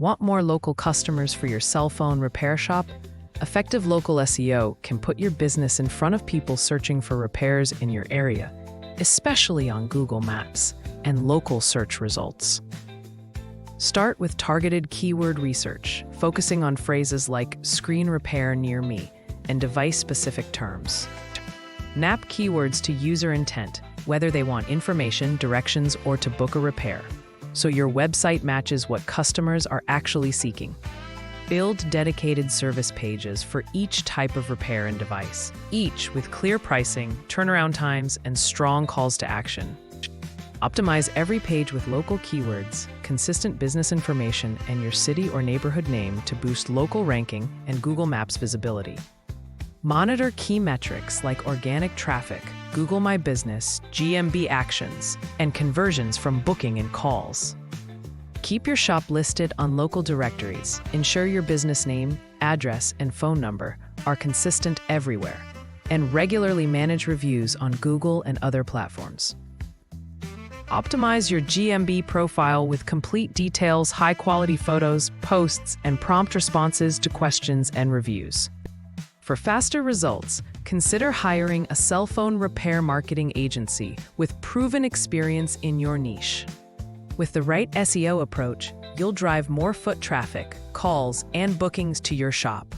Want more local customers for your cell phone repair shop? Effective local SEO can put your business in front of people searching for repairs in your area, especially on Google Maps and local search results. Start with targeted keyword research, focusing on phrases like screen repair near me and device-specific terms. Map keywords to user intent, whether they want information, directions, or to book a repair, so your website matches what customers are actually seeking. Build dedicated service pages for each type of repair and device, each with clear pricing, turnaround times, and strong calls to action. Optimize every page with local keywords, consistent business information, and your city or neighborhood name to boost local ranking and Google Maps visibility. Monitor key metrics like organic traffic, Google My Business, GMB actions, and conversions from booking and calls. Keep your shop listed on local directories. Ensure your business name, address, and phone number are consistent everywhere. And regularly manage reviews on Google and other platforms. Optimize your GMB profile with complete details, high-quality photos, posts, and prompt responses to questions and reviews. For faster results, consider hiring a cell phone repair marketing agency with proven experience in your niche. With the right SEO approach, you'll drive more foot traffic, calls, and bookings to your shop.